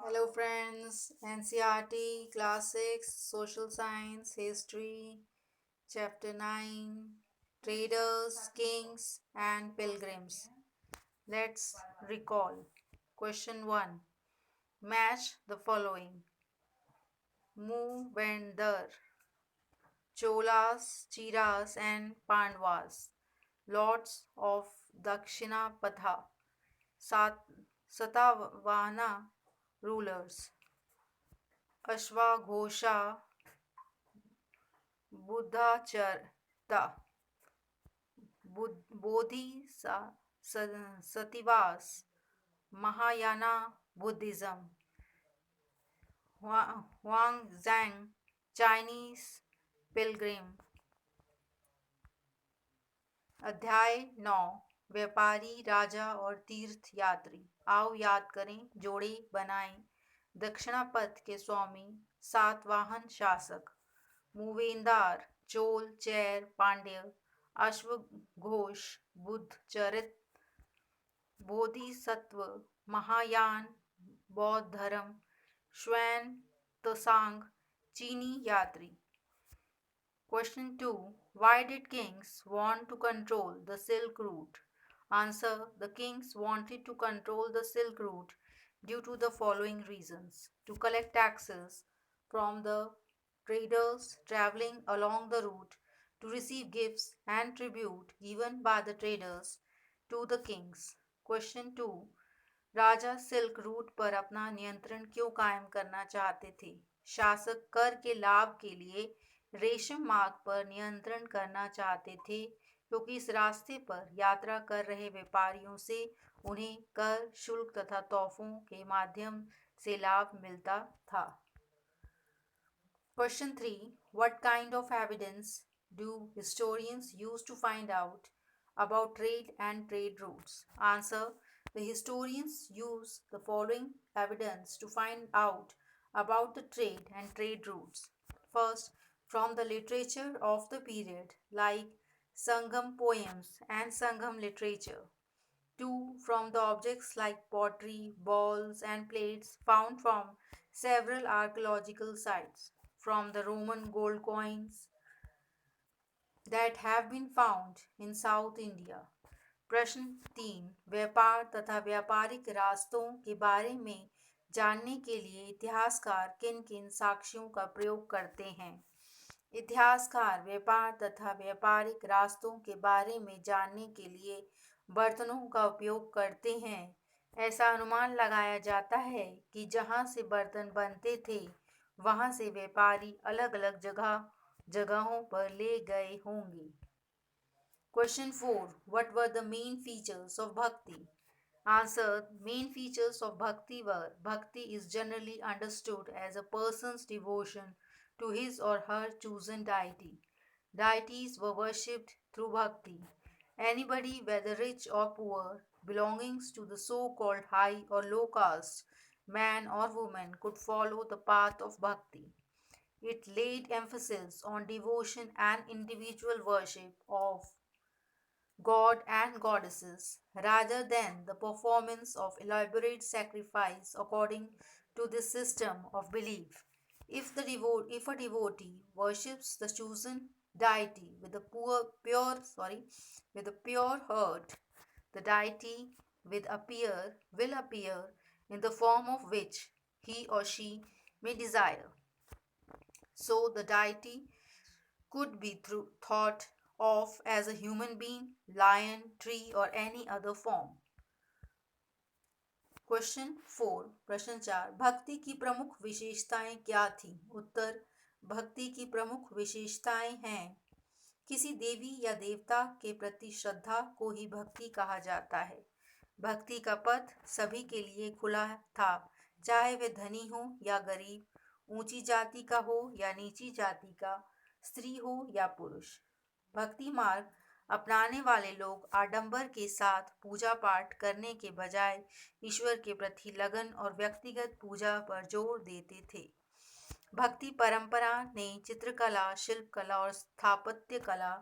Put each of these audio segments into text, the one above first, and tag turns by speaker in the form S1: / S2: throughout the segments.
S1: Hello friends, NCRT Classics, Social Science, History, Chapter 9, Traders, Kings and Pilgrims. Let's recall. Question 1. Match the following. Moovendar, Cholas, Chiras and Pandavas, Lords of Dakshinapatha, Satavahana rulers, Ashwaghosha, Buddhacharita Bodhisattvas Mahayana Buddhism Xuanzang Chinese pilgrim. अध्याय 9 व्यापारी राजा और तीर्थ यात्री। आओ याद करें, जोड़े बनाएं। दक्षिणापथ के स्वामी, सातवाहन शासक, मूवेंदार, चोल, चैर, पांड्य, अश्वघोष, बुद्ध चरित, बोधिसत्व, महायान, बौद्ध धर्म, श्वेन त्सांग, चीनी यात्री। Question 2. Why did kings want to control the Silk Route? Answer. The kings wanted to control the Silk Route due to the following reasons. To collect taxes from the traders traveling along the route, to receive gifts and tribute given by the traders to the kings. Question 2. Raja silk route पर अपना नियंत्रण क्यों कायम करना चाहते थे? शासक कर के लाभ के लिए रेशम मार्ग पर नियंत्रण करना चाहते थे, क्योंकि इस रास्ते पर यात्रा कर रहे व्यापारियों से उन्हें कर, शुल्क तथा तोहफों के माध्यम से लाभ मिलता था। Question 3. What kind of evidence do historians use to find out about trade and trade routes? Answer. The historians use the following evidence to find out about the trade and trade routes. First, from the literature of the period, like Sangam poems and Sangam literature. 2. From the objects like pottery, balls, and plates found from several archaeological sites. From the Roman gold coins that have been found in South India. प्रश्न 3. व्यापार तथा व्यापारिक रास्तों के बारे में जानने के लिए इतिहासकार किन किन साक्ष्यों का प्रयोग करते हैं? इतिहासकार व्यापार तथा व्यापारिक रास्तों के बारे में जानने के लिए बर्तनों का उपयोग करते हैं। ऐसा अनुमान लगाया जाता है कि जहाँ से बर्तन बनते थे वहाँ से व्यापारी अलग अलग जगहों पर ले गए होंगे। Question 4. What were the main features of bhakti? Answer. Main features of bhakti were: bhakti is generally understood as a person's devotion to his or her chosen deity. Deities were worshipped through bhakti. Anybody, whether rich or poor, belonging to the so-called high or low caste, man or woman, could follow the path of bhakti. It laid emphasis on devotion and individual worship of God and goddesses, rather than the performance of elaborate sacrifice according to this system of belief. If a devotee worships the chosen deity with a pure heart, the deity will appear in the form of which he or she may desire. So the deity could be thought of as a human being, lion, tree, or any other form. Question 4. प्रश्न 4. भक्ति की प्रमुख विशेषताएं क्या थी? उत्तर. भक्ति की प्रमुख विशेषताएं हैं: किसी देवी या देवता के प्रति श्रद्धा को ही भक्ति कहा जाता है। भक्ति का पथ सभी के लिए खुला था, चाहे वे धनी हो या गरीब, ऊंची जाति का हो या नीची जाति का, स्त्री हो या पुरुष। भक्ति मार्ग अपनाने वाले लोग आडंबर के साथ पूजा पाठ करने के बजाय ईश्वर के प्रति लगन और व्यक्तिगत पूजा पर जोर देते थे। भक्ति परंपरा ने चित्रकला, शिल्पकला और स्थापत्य कला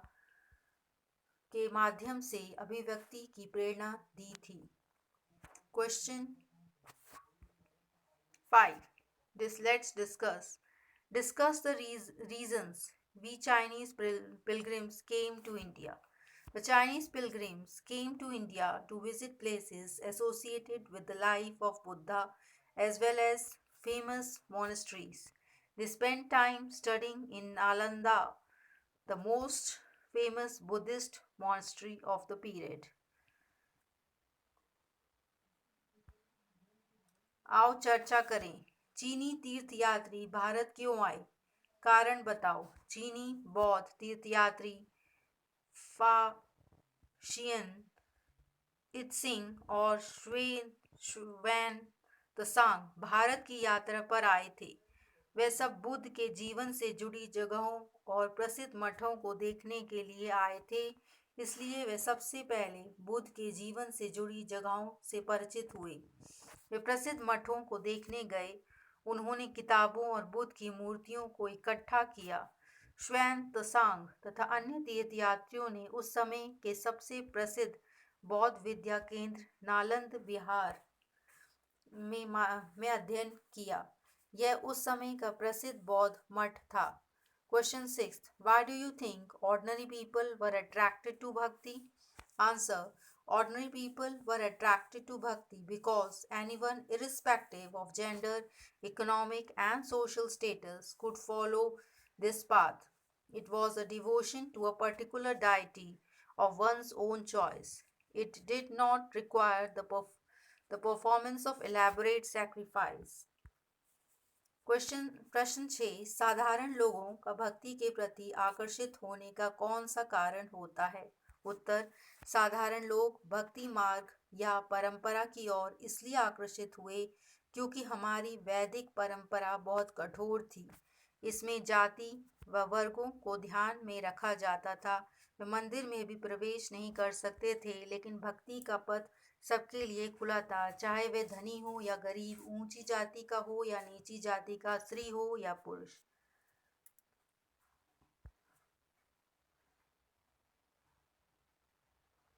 S1: के माध्यम से अभिव्यक्ति की प्रेरणा दी थी। Question 5. This let's discuss. Discuss the reasons we Chinese pilgrims came to India. The Chinese pilgrims came to India to visit places associated with the life of Buddha as well as famous monasteries. They spent time studying in Nalanda, the most famous Buddhist monastery of the period. आओ चर्चा करें। चीनी तीर्थयात्री भारत क्यों आए? कारण बताओ। चीनी बौद्ध तीर्थयात्री फा शियन इत्सिंग और श्वेन त्सांग भारत की यात्रा पर आए थे। वे सब बुद्ध के जीवन से जुड़ी जगहों और प्रसिद्ध मठों को देखने के लिए आए थे, इसलिए वे सबसे पहले बुद्ध के जीवन से जुड़ी जगहों से परिचित हुए। वे प्रसिद्ध मठों को देखने गए। उन्होंने किताबों और बुद्ध की मूर्तियों को इकट्ठा किया। श्वेन त्सांग तथा अन्य तीर्थयात्रियों ने उस समय के सबसे प्रसिद्ध बौद्ध विद्या केंद्र नालंद विहार में अध्ययन किया। यह उस समय का प्रसिद्ध बौद्ध मठ था। Question 6. Why do you think ordinary people were attracted to bhakti? Answer. Ordinary people were attracted to bhakti because anyone, irrespective of gender, economic, and social status, could follow this path. It was a devotion to a particular deity of one's own choice. It did not require the performance of elaborate sacrifice. प्रश्न 6. साधारण लोगों का भक्ति के प्रति आकर्षित होने का कौन सा कारण होता है? उत्तर. साधारण लोग भक्ति मार्ग या परंपरा की ओर इसलिए आकर्षित हुए क्योंकि हमारी वैदिक परंपरा बहुत कठोर थी। इसमें जाति व वर्गों को ध्यान में रखा जाता था। वे मंदिर में भी प्रवेश नहीं कर सकते थे, लेकिन भक्ति का पथ सबके लिए खुला था, चाहे वे धनी हो या गरीब, ऊंची जाति का हो या नीची जाति का, स्त्री हो या पुरुष।